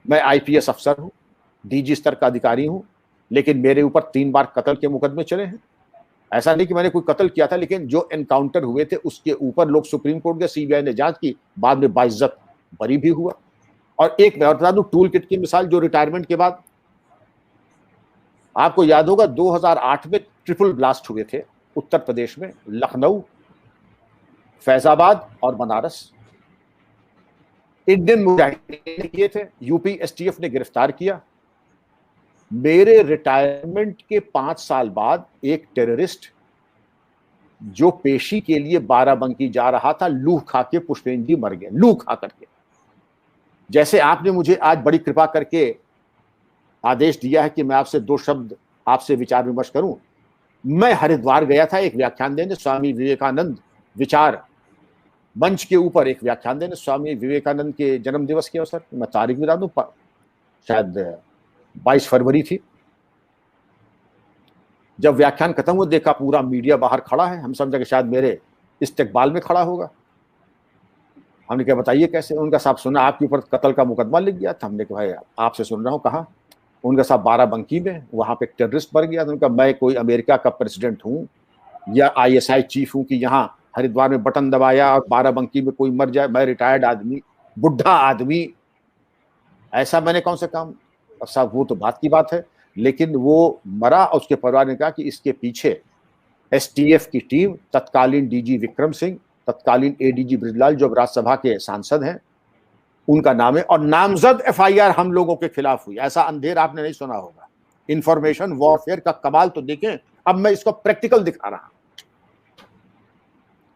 मैं आईपीएस अफसर हूं, डीजी स्तर का अधिकारी हूं, लेकिन मेरे ऊपर 3 बार कत्ल के मुकदमे चले हैं। ऐसा नहीं कि मैंने कोई कत्ल किया था, लेकिन जो एनकाउंटर हुए थे उसके ऊपर लोग सुप्रीम कोर्ट गए, सीबीआई ने जांच की, बाद में बाइज्जत बरी भी हुआ। और एक मैं बता दूं टूल किट की मिसाल, जो रिटायरमेंट के बाद, आपको याद होगा 2008 में ट्रिपल ब्लास्ट हुए थे उत्तर प्रदेश में, लखनऊ, फैजाबाद और बनारस। इंडियन मुजाहिदीन ने किए थे, यूपी एसटीएफ ने गिरफ्तार किया। मेरे रिटायरमेंट के 5 साल बाद एक टेररिस्ट जो पेशी के लिए बाराबंकी जा रहा था, लूह खा के पुष्पेंद्र जी मर गए, लूह खा करके। जैसे आपने मुझे आज बड़ी कृपा करके आदेश दिया है कि मैं आपसे 2 शब्द आपसे विचार विमर्श करूं, मैं हरिद्वार गया था एक व्याख्यान देने, स्वामी विवेकानंद विचार मंच के ऊपर एक व्याख्यान देने, स्वामी विवेकानंद के जन्म दिवस के अवसर। मैं तारीख बता दूं, शायद 22 फरवरी थी। जब व्याख्यान खत्म हुआ, देखा पूरा मीडिया बाहर खड़ा है, हम समझा कि शायद मेरे इस्तेकबाल में खड़ा होगा। हमने कहा बताइए कैसे? उनका साहब सुना आपके ऊपर कत्ल का मुकदमा लिख गया था। हमने कहा भाई आपसे सुन रहा हूँ, कहाँ? उनका साहब बाराबंकी में, वहां पे टेररिस्ट मर गया। उनका मैं कोई अमेरिका का प्रेसिडेंट हूँ या आईएसआई चीफ हूँ कि यहाँ हरिद्वार में बटन दबाया और बाराबंकी में कोई मर जाए? मैं रिटायर्ड आदमी, बुढ़ा आदमी, ऐसा मैंने कौन सा काम? साहब वो तो बात की बात है, लेकिन वो मरा और उसके परिवार ने कहा कि इसके पीछे एसटीएफ की टीम, तत्कालीन डीजी विक्रम सिंह, तत्कालीन एडीजी बृजलाल जो राज्यसभा के सांसद हैं, उनका नाम है, और नामजद एफआईआर हम लोगों के खिलाफ हुई। ऐसा अंधेर आपने नहीं सुना होगा। इंफॉर्मेशन वॉरफेयर का कमाल तो देखें। अब मैं इसको प्रैक्टिकल दिखा रहा हूं।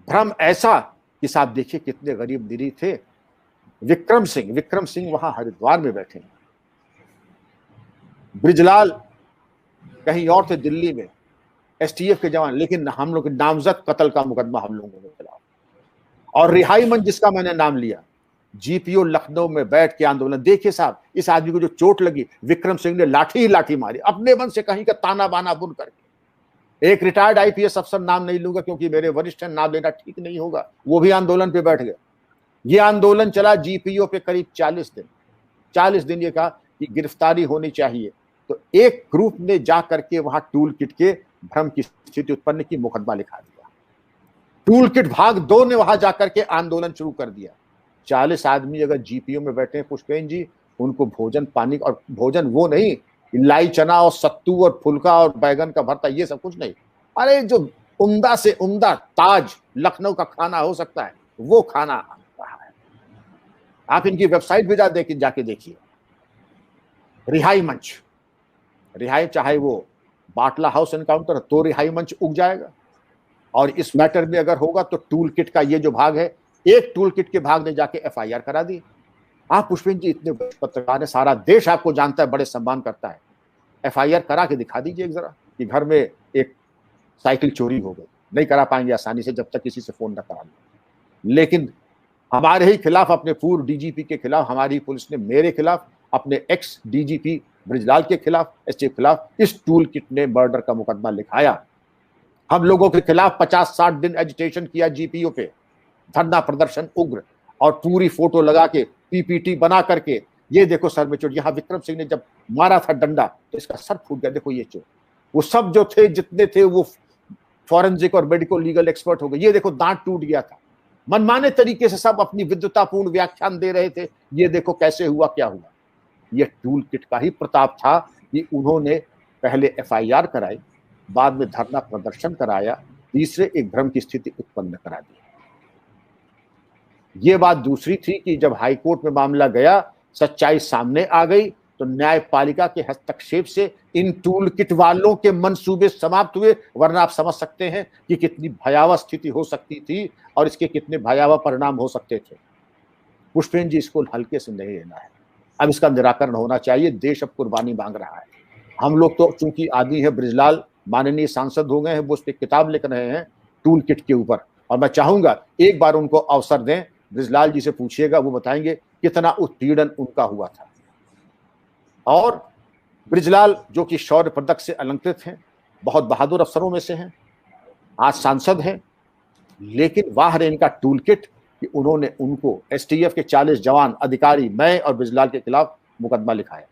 भ्रम ऐसा कि साहब देखिए कितने गरीब दिली थे। विक्रम सिंह वहां हरिद्वार में बैठे, बृजलाल कहीं और थे दिल्ली में, एसटीएफ के जवान, लेकिन हम लोग नामजद कत्ल का मुकदमा हम लोगों के खिलाफ। और रिहाई मंच जिसका मैंने नाम लिया, जीपीओ लखनऊ में बैठ के आंदोलन। देखिए साहब, इस आदमी को जो चोट लगी, विक्रम सिंह ने लाठी ही लाठी मारी, अपने मन से कहीं का ताना बाना बुन करके। एक रिटायर्ड आईपीएस अफसर, नाम नहीं लूंगा क्योंकि मेरे वरिष्ठ हैं, नाम लेना ठीक नहीं होगा, वो भी आंदोलन पे बैठ गए। ये आंदोलन चला जीपीओ पे करीब 40 दिन। 40 दिन ये कहा कि गिरफ्तारी होनी चाहिए। तो एक ग्रुप ने जा करके वहां टूल किट के भ्रम की स्थिति उत्पन्न की, मुकदमा लिखा दिया। टूल किट भाग 2 ने वहां जाकर के आंदोलन शुरू कर दिया। 40 आदमी अगर जीपीओ में बैठे हैं पुष्पेन जी, उनको भोजन पानी, और भोजन वो नहीं लाई चना और सत्तू और फुल्का और बैगन का भरता, ये सब कुछ नहीं। अरे जो उम्दा से उम्दा ताज लखनऊ का खाना हो सकता है, वो खाना रहा है। आप इनकी वेबसाइट पे जाके देखिए। रिहाई मंच, रिहाई, चाहे वो बाटला हाउस एनकाउंटर तो रिहाई मंच उग जाएगा। और इस मैटर में अगर होगा तो टूल किट का ये जो भाग है, एक टूल किट के भाग ने जाके एफआईआर करा दी। आप पुष्पिन जी इतने पत्रकार है, सारा देश आपको जानता है, बड़े सम्मान करता है, एफआईआर करा के दिखा दीजिए एक जरा कि घर में एक साइकिल चोरी हो गई। नहीं करा पाएंगे आसानी से जब तक किसी से फोन न करा लें। लेकिन हमारे ही खिलाफ, अपने पूर्व डीजीपी के खिलाफ हमारी पुलिस ने, मेरे खिलाफ, अपने एक्स डीजीपी बृजलाल के खिलाफ, एसटीएफ खिलाफ इस टूल किट ने मर्डर का मुकदमा लिखाया। हम लोगों के खिलाफ 50-60 दिन एजिटेशन किया जीपीओ पे, धरना प्रदर्शन उग्र, और पूरी फोटो लगा के पीपीटी बना करके, ये देखो सर में चोट, यहाँ विक्रम सिंह ने जब मारा था डंडा तो इसका सर फूट गया, देखो ये चोट। वो सब जो थे, जितने थे, वो फॉरेंसिक और मेडिकल लीगल एक्सपर्ट हो गए, ये देखो दांत टूट गया था। मनमाने तरीके से सब अपनी विद्वतापूर्ण व्याख्यान दे रहे थे, ये देखो कैसे हुआ, क्या हुआ। ये टूल किट का ही प्रताप था कि उन्होंने पहले एफआईआर कराई, बाद में धरना प्रदर्शन कराया, तीसरे एक भ्रम की स्थिति उत्पन्न करा दी। ये बात दूसरी थी कि जब हाईकोर्ट में मामला गया, सच्चाई सामने आ गई, तो न्यायपालिका के हस्तक्षेप से इन टूल किट वालों के मंसूबे समाप्त हुए। वरना आप समझ सकते हैं कि कितनी भयावह स्थिति हो सकती थी और इसके कितने भयावह परिणाम हो सकते थे। पुष्पेन जी, इसको हल्के से नहीं लेना है, अब इसका निराकरण होना चाहिए। देश अब कुर्बानी मांग रहा है। हम लोग तो चूंकि आदि है, बृजलाल माननीय सांसद हो गए हैं, वो उस पर किताब लिख रहे हैं टूल किट के ऊपर, और मैं चाहूंगा एक बार उनको अवसर दें, बृजलाल जी से पूछिएगा, वो बताएंगे कितना उत्पीड़न उनका हुआ था। और बृजलाल जो कि शौर्य पदक से अलंकृत हैं, बहुत बहादुर अफसरों में से हैं, आज सांसद हैं, लेकिन वाह रे इनका टूल किट कि उन्होंने उनको एसटीएफ के 40 जवान अधिकारी, मैं और बृजलाल के खिलाफ मुकदमा लिखा है।